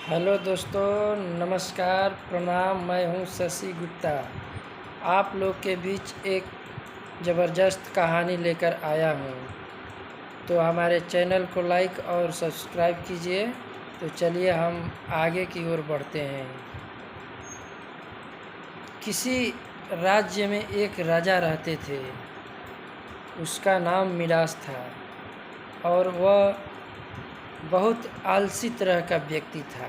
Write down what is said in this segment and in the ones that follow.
Hello दोस्तों, नमस्कार, प्रणाम। मैं हूं शशि गुप्ता। आप लोग के बीच एक ज़बरदस्त कहानी लेकर आया हूं, तो हमारे चैनल को लाइक और सब्सक्राइब कीजिए। तो चलिए हम आगे की ओर बढ़ते हैं। किसी राज्य में एक राजा रहते थे। उसका नाम मिडास था और वह बहुत आलसी तरह का व्यक्ति था,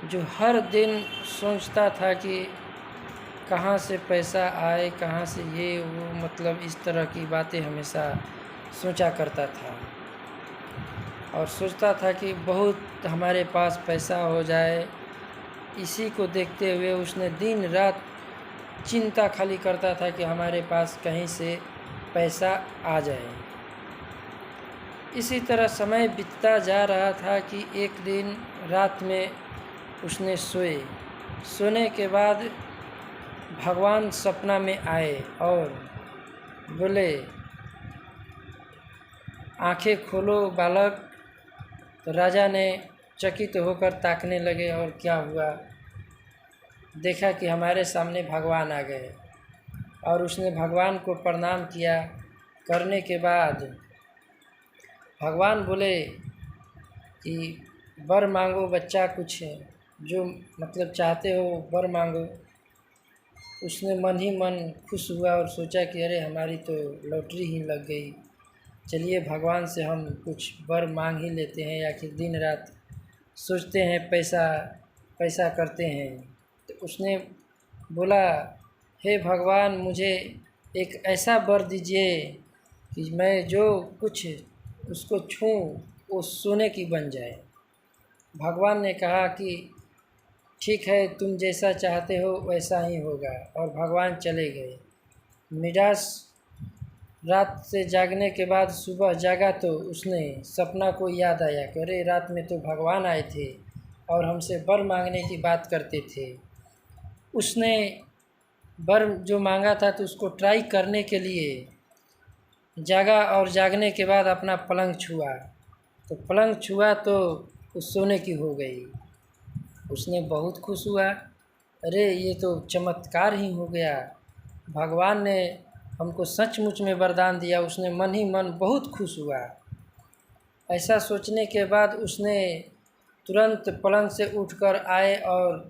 जो हर दिन सोचता था कि कहाँ से पैसा आए, कहाँ से ये वो, मतलब इस तरह की बातें हमेशा सोचा करता था। और सोचता था कि बहुत हमारे पास पैसा हो जाए। इसी को देखते हुए उसने दिन रात चिंता खाली करता था कि हमारे पास कहीं से पैसा आ जाए। इसी तरह समय बीतता जा रहा था कि एक दिन रात में उसने सोने के बाद भगवान सपना में आए और बोले, आंखें खोलो बालक। तो राजा ने चकित होकर ताकने लगे और क्या हुआ, देखा कि हमारे सामने भगवान आ गए। और उसने भगवान को प्रणाम किया। करने के बाद भगवान बोले कि वर मांगो बच्चा, कुछ जो मतलब चाहते हो वर मांगो। उसने मन ही मन खुश हुआ और सोचा कि अरे हमारी तो लॉटरी ही लग गई। चलिए भगवान से हम कुछ वर मांग ही लेते हैं, आखिर दिन रात सोचते हैं पैसा पैसा करते हैं। तो उसने बोला, हे भगवान, मुझे एक ऐसा वर दीजिए कि मैं जो कुछ उसको छूं वो सोने की बन जाए। भगवान ने कहा कि ठीक है, तुम जैसा चाहते हो वैसा ही होगा। और भगवान चले गए। मिडास रात से जागने के बाद सुबह जागा तो उसने सपना को याद आया कि अरे रात में तो भगवान आए थे और हमसे वर मांगने की बात करते थे। उसने वर जो मांगा था तो उसको ट्राई करने के लिए जागा और जागने के बाद अपना पलंग छुआ। तो पलंग छुआ तो उस सोने की हो गई। उसने बहुत खुश हुआ, अरे ये तो चमत्कार ही हो गया, भगवान ने हमको सचमुच में वरदान दिया। उसने मन ही मन बहुत खुश हुआ। ऐसा सोचने के बाद उसने तुरंत पलंग से उठकर आए और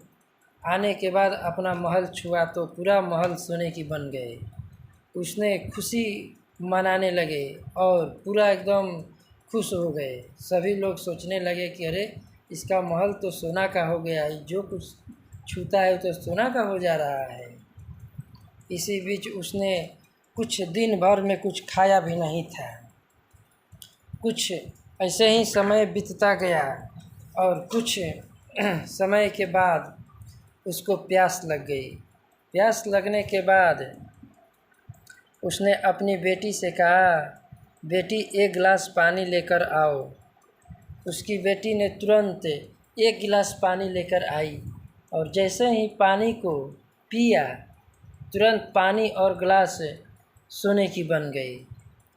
आने के बाद अपना महल छुआ तो पूरा महल सोने की बन गए। उसने खुशी मनाने लगे और पूरा एकदम खुश हो गए। सभी लोग सोचने लगे कि अरे इसका महल तो सोना का हो गया है, जो कुछ छूता है तो सोना का हो जा रहा है। इसी बीच उसने कुछ दिन भर में कुछ खाया भी नहीं था। कुछ ऐसे ही समय बीतता गया और कुछ समय के बाद उसको प्यास लग गई। प्यास लगने के बाद उसने अपनी बेटी से कहा, बेटी एक गिलास पानी लेकर आओ। उसकी बेटी ने तुरंत एक गिलास पानी लेकर आई और जैसे ही पानी को पिया, तुरंत पानी और गिलास सोने की बन गई।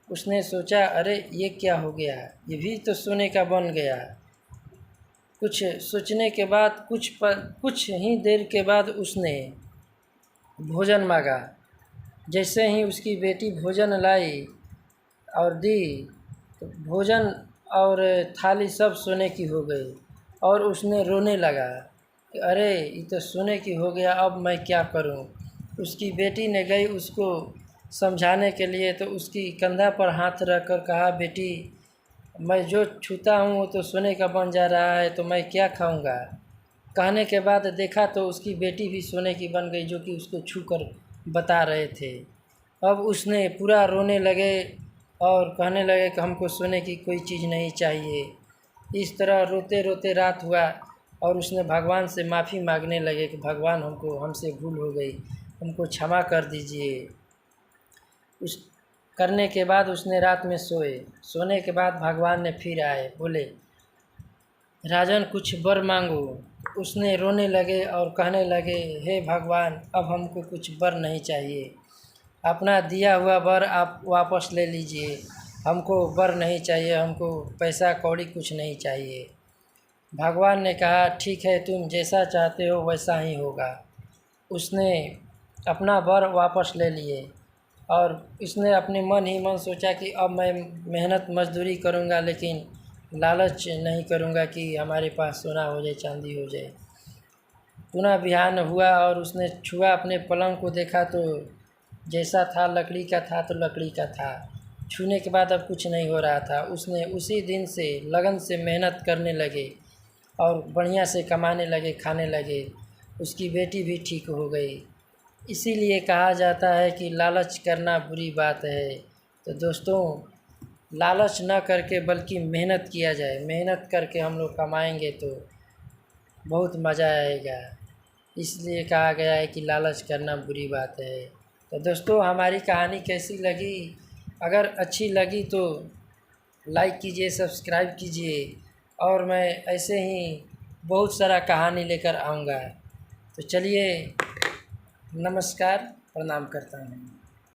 उसने सोचा, अरे ये क्या हो गया, ये भी तो सोने का बन गया। कुछ सोचने के बाद कुछ ही देर के बाद उसने भोजन मांगा। जैसे ही उसकी बेटी भोजन लाई और दी तो भोजन और थाली सब सोने की हो गई। और उसने रोने लगा कि अरे ये तो सोने की हो गया, अब मैं क्या करूं। उसकी बेटी ने गई उसको समझाने के लिए, तो उसकी कंधा पर हाथ रख कर कहा, बेटी मैं जो छूता हूँ वो तो सोने का बन जा रहा है, तो मैं क्या खाऊंगा। कहने के बाद देखा तो उसकी बेटी भी सोने की बन गई, जो कि उसको छू कर बता रहे थे। अब उसने पूरा रोने लगे और कहने लगे कि हमको सोने की कोई चीज़ नहीं चाहिए। इस तरह रोते रोते रात हुआ और उसने भगवान से माफ़ी मांगने लगे कि भगवान हमसे भूल हो गई, हमको क्षमा कर दीजिए। उस करने के बाद उसने रात में सोने के बाद भगवान ने फिर आए, बोले, राजन कुछ वर मांगो। उसने रोने लगे और कहने लगे, हे भगवान, अब हमको कुछ वर नहीं चाहिए, अपना दिया हुआ वर आप वापस ले लीजिए। हमको वर नहीं चाहिए, हमको पैसा कौड़ी कुछ नहीं चाहिए। भगवान ने कहा ठीक है, तुम जैसा चाहते हो वैसा ही होगा। उसने अपना वर वापस ले लिए और इसने अपने मन ही मन सोचा कि अब मैं मेहनत मजदूरी करूँगा, लेकिन लालच नहीं करूँगा कि हमारे पास सोना हो जाए, चांदी हो जाए। पुनः बिहान हुआ और उसने छुआ अपने पलंग को, देखा तो जैसा था लकड़ी का था तो लकड़ी का था। छूने के बाद अब कुछ नहीं हो रहा था। उसने उसी दिन से लगन से मेहनत करने लगे और बढ़िया से कमाने लगे, खाने लगे। उसकी बेटी भी ठीक हो गई। इसीलिए कहा जाता है कि लालच करना बुरी बात है। तो दोस्तों, लालच न करके बल्कि मेहनत किया जाए। मेहनत करके हम लोग कमाएंगे तो बहुत मज़ा आएगा। इसलिए कहा गया है कि लालच करना बुरी बात है। तो दोस्तों, हमारी कहानी कैसी लगी? अगर अच्छी लगी तो लाइक कीजिए, सब्सक्राइब कीजिए और मैं ऐसे ही बहुत सारा कहानी लेकर आऊँगा। तो चलिए, नमस्कार, प्रणाम करता हूँ।